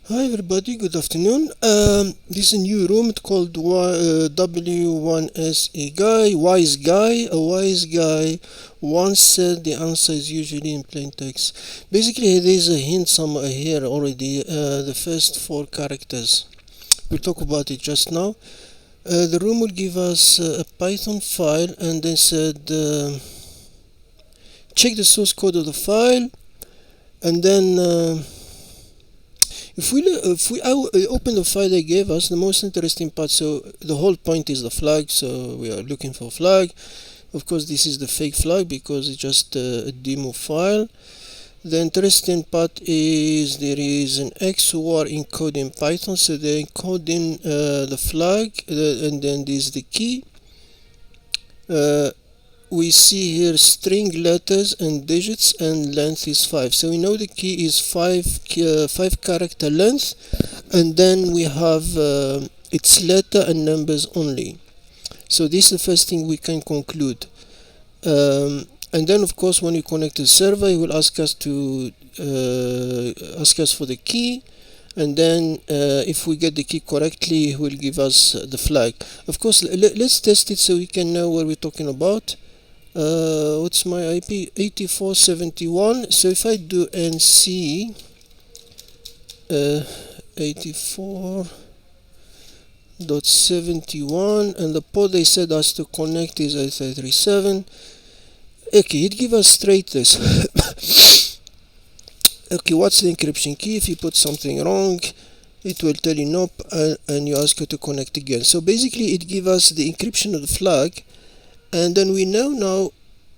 Hi everybody, good afternoon. This is a new room. It's called W1seGuy, wise guy. A wise guy once said the answer is usually in plain text. Basically, there's a hint somewhere here already. The first four characters. We'll talk about it just now. The room will give us a Python file and then said check the source code of the file, and then if we open the file they gave us, the most interesting part, so the whole point is the flag, so we are looking for a flag. Of course this is the fake flag because it's just a demo file. The interesting part is there is an XOR encode in Python, so they're encoding the flag, and then there's the key. We see here string letters and digits, and length is 5. So we know the key is 5 character length, and then we have its letter and numbers only. So this is the first thing we can conclude. And then of course when you connect to the server, it will ask us to ask us for the key, and then if we get the key correctly, it will give us the flag. Of course, let's test it so we can know what we're talking about. What's my IP? 8471. So if I do NC 84.71, and the port they said us to connect is 8337. Okay, it gives us straight this. Okay, what's the encryption key? If you put something wrong, it will tell you nope, and you ask it to connect again. So basically it gives us the encryption of the flag, and then we know now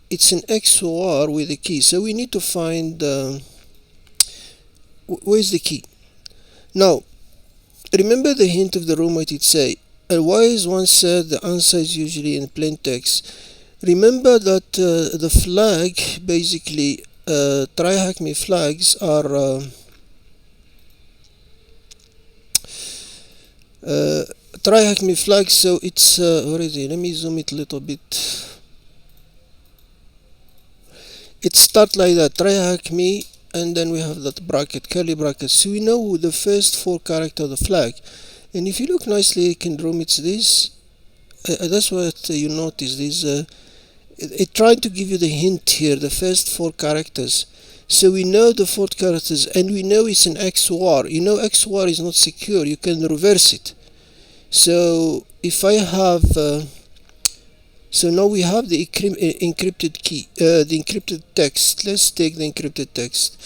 it's an XOR with a key. So we need to find where's the key. Now remember the hint of the room, what it say. A wise one said the answer is usually in plain text. Remember that the flag, basically TryHackMe flags are TryHackMe flags, so it's where is it? Let me zoom it a little bit. It starts like that, TryHackMe, and then we have that bracket, curly bracket. So we know the first four characters of the flag. And if you look nicely in room, it's this. That's what you notice. This it tried to give you the hint here, the first four characters. So we know the four characters, and we know it's an XOR. You know XOR is not secure, you can reverse it. So if I have so now we have the encrypted key, the encrypted text. Let's take the encrypted text.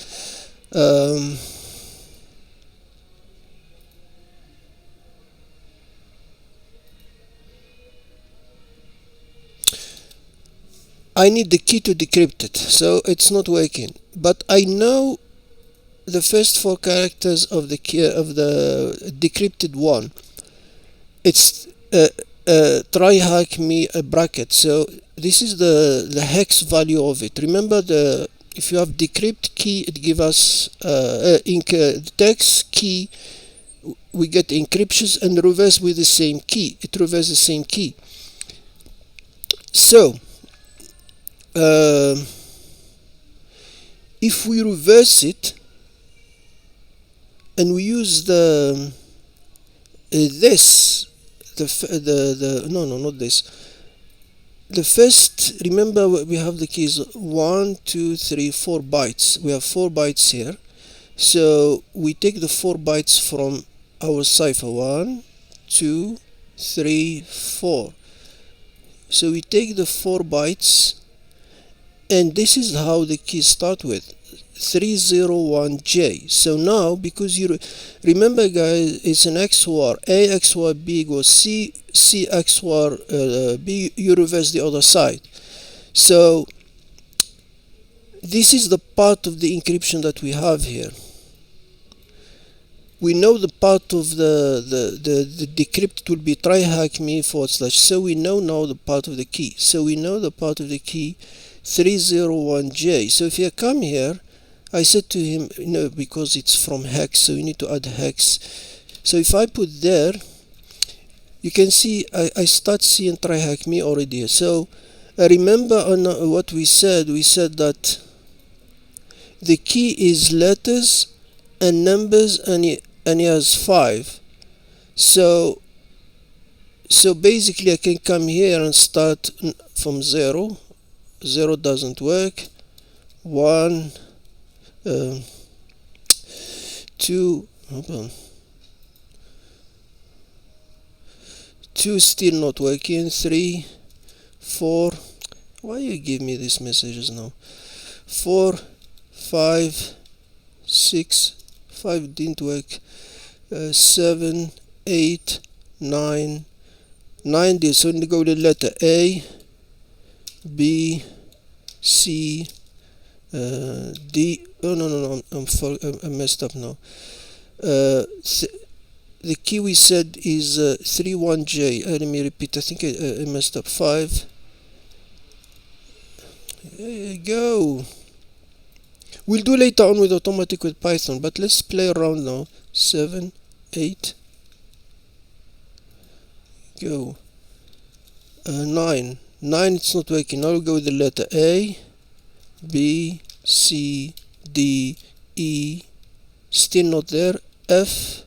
I need the key to decrypt it, so it's not working. But I know the first four characters of the key, of the decrypted one. It's TryHackMe a bracket. So this is the hex value of it. Remember, if you have decrypt key, it gives us text key. We get encryptions, and reverse with the same key. It reverses the same key. So if we reverse it and we use the not this. The first, remember we have the keys 1, 2, 3, 4 bytes. We have 4 bytes here. So we take the 4 bytes from our cipher, 1, 2, 3, 4. So we take the 4 bytes, and this is how the keys start with 301J. So now, because you remember guys, it's an XOR. A XOR B equals C, C XOR B, you reverse the other side. So this is the part of the encryption that we have here. We know the part of the decrypt will be TryHackMe / so we know now the part of the key. So we know the part of the key 301J. So if you come here, I said to him, because it's from hex, so you need to add hex. So if I put there, you can see I start seeing TryHackMe already. So remember on what we said that the key is letters and numbers, and and he has 5. So basically I can come here and start from 0. 0 doesn't work. 1, 2, hold on. 2 still not working. 3, 4. Why you give me these messages now? 4, 5, 6. 5 didn't work. 7, 8, 9. 9 did. So we go with the letter A, B, C, D. Oh no, I messed up now. The key we said is 31J. Let me repeat. I think I messed up. 5. There you go. We'll do later on with automatic with Python, but let's play around now. 7, 8. Go. 9. 9, it's not working. Now we'll go with the letter A, B, C, D, E. Still not there. F,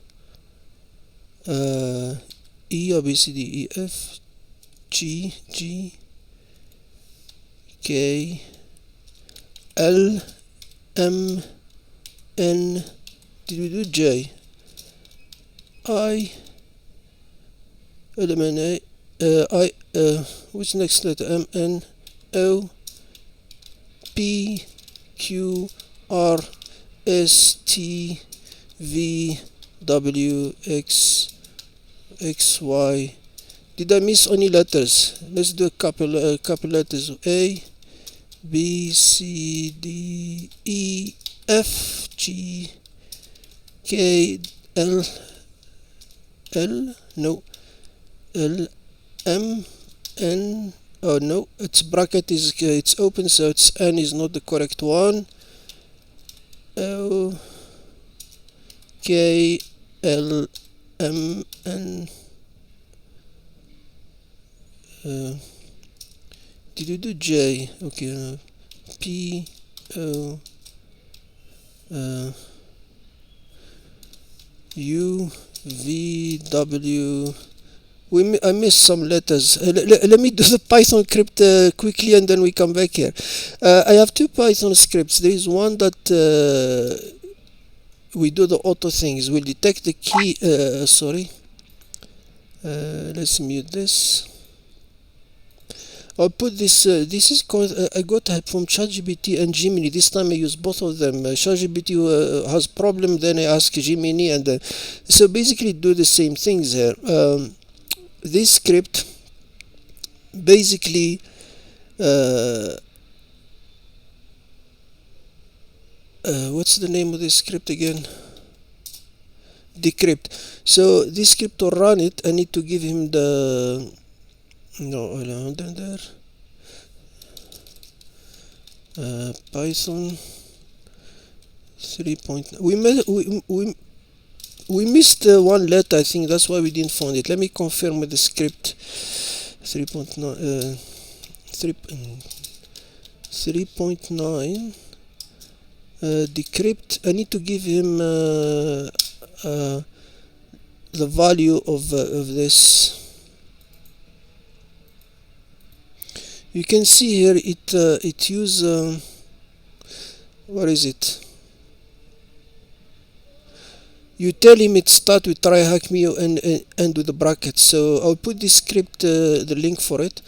E, or B, C, D, E, F, G, K, L, M, N. Did we do J? I, L, M, N, A. I, what's the next letter? M, N, O, P, Q, R, S, T, V, W, X, Y. Did I miss any letters? Let's do a couple letters. A, B, C, D, E, F, G, K, L, no, L, M, N. Oh no, its bracket is it's open, so it's N is not the correct one. O, K, L, M, N. Did you do J? Okay. P, O, U, V, W. I missed some letters. Let me do the Python script quickly, and then we come back here. I have 2 Python scripts. There is one that we do the auto things. We'll detect the key. Sorry. Let's mute this. I'll put this. This is called. I got help from ChatGPT and Gemini. This time I use both of them. ChatGPT has problem. Then I ask Gemini, and so basically do the same things here. This script basically what's the name of this script again? Decrypt. So this script, to run it, I need to give him the there Python 3. We missed one letter. I think that's why we didn't find it. Let me confirm with the script. 3.9 decrypt. I need to give him the value of this. You can see here it use what is it? You tell him it start with TryHackMe and end with the brackets. So I'll put this script, the link for it.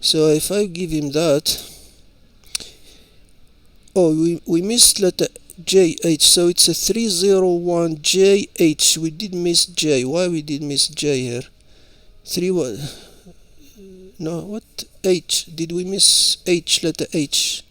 So if I give him that, oh, we missed letter JH, so it's a 301JH. We did miss J. Why we did miss J here? 3 no, what H? Did we miss H? Letter H.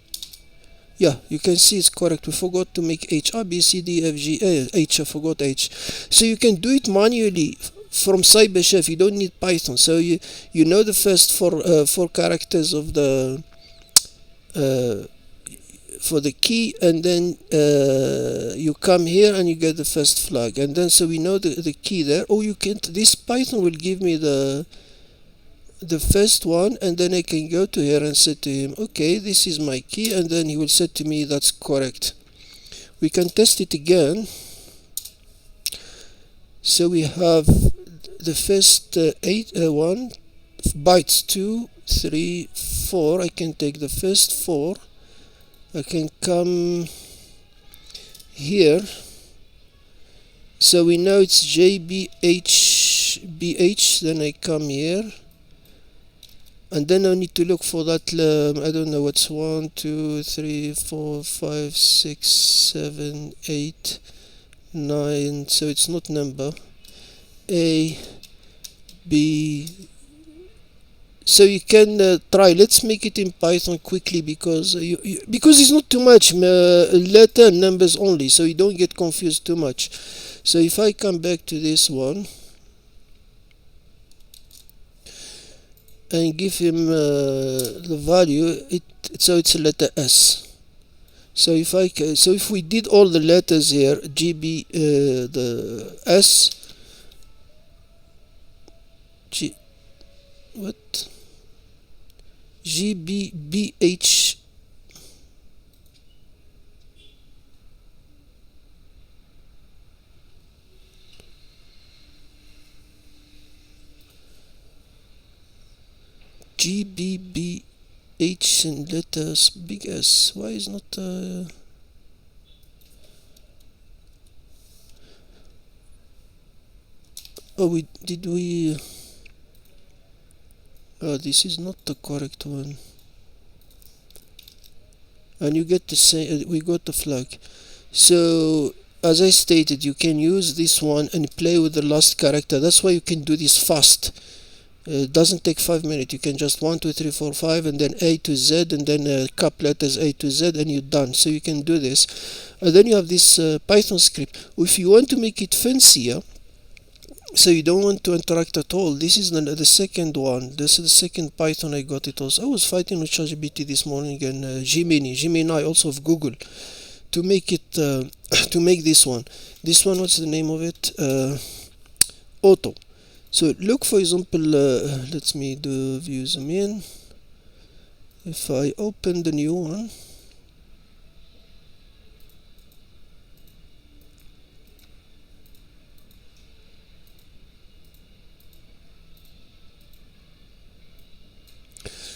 Yeah, you can see it's correct. We forgot to make H. A, B, C, D, F, G, H. I forgot H. So you can do it manually from CyberChef. You don't need Python. So you know the first four characters of the for the key, and then you come here and you get the first flag, and then so we know the key there. Or you can, this Python will give me the first one, and then I can go to here and say to him, okay, this is my key, and then he will say to me that's correct. We can test it again. So we have the first 1 bytes, 2, 3, 4. I can take the first 4. I can come here. So we know it's JBH, then I come here, and then I need to look for that, I don't know what's 1, 2, 3, 4, 5, 6, 7, 8, 9, so it's not number, A, B. So you can try. Let's make it in Python quickly, because because it's not too much, letter and numbers only, so you don't get confused too much. So if I come back to this one and give him the value, so it's a letter S. So if we did all the letters here, GB, the S, G, what? GBBH, GBBH in letters big S. Why is not oh, this is not the correct one, and you get the same, we got the flag. So as I stated, you can use this one and play with the last character. That's why you can do this fast. It doesn't take 5 minutes. You can just 1, 2, 3, 4, 5, and then A to Z, and then a couple letters A to Z, and you're done. So you can do this. And then you have this Python script. If you want to make it fancier, so you don't want to interact at all, this is the second one. This is the second Python I got it also. I was fighting with ChatGPT this morning, and Gemini also of Google, to make it to make this one. This one, what's the name of it? Auto. So look, for example, let me do view zoom in. If I open the new one,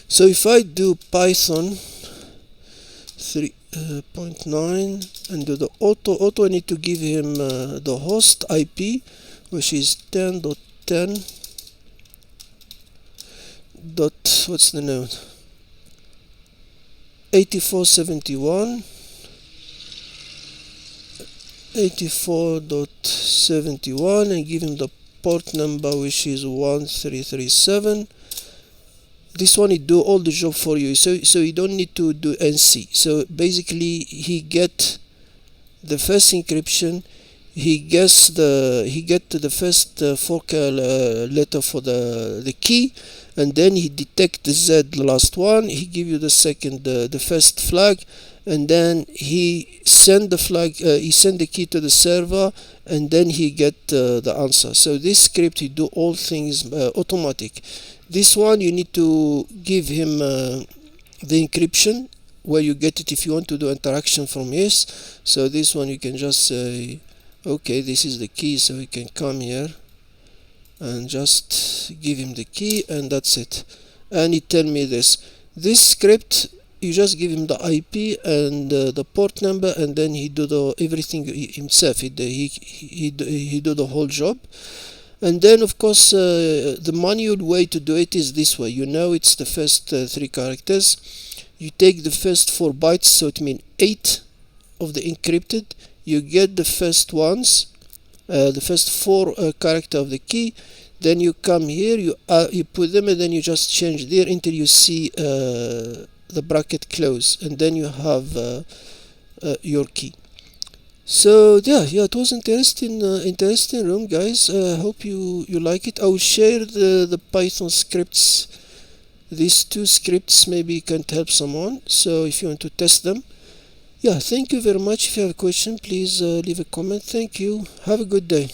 so if I do Python 3.9 and do the auto, I need to give him the host IP, which is 10.10. What's the node? 8471. 84.71, and give him the port number, which is 1337. This one, it do all the job for you, so you don't need to do NC. So basically, he get the first encryption, he get the first 4 letter for the key, and then he detect the Z, the last one. He give you the second, the first flag, and then he send the flag. He send the key to the server, and then he get the answer. So this script, he do all things automatic. This one, you need to give him the encryption, where you get it if you want to do interaction from his. So this one, you can just say, okay, this is the key, so he can come here and just give him the key, and that's it. And he tell me this script, you just give him the IP and the port number, and then he do everything himself. He do the whole job. And then, of course, the manual way to do it is this way. You know, it's the first 3 characters. You take the first 4 bytes, so it means 8 of the encrypted. You get the first ones, the first 4 character of the key. Then you come here, you put them, and then you just change there until you see the bracket close, and then you have your key. So yeah, it was interesting room, guys. Hope you like it. I will share the Python scripts, these 2 scripts, maybe can help someone. So if you want to test them, yeah, thank you very much. If you have a question, please leave a comment. Thank you. Have a good day.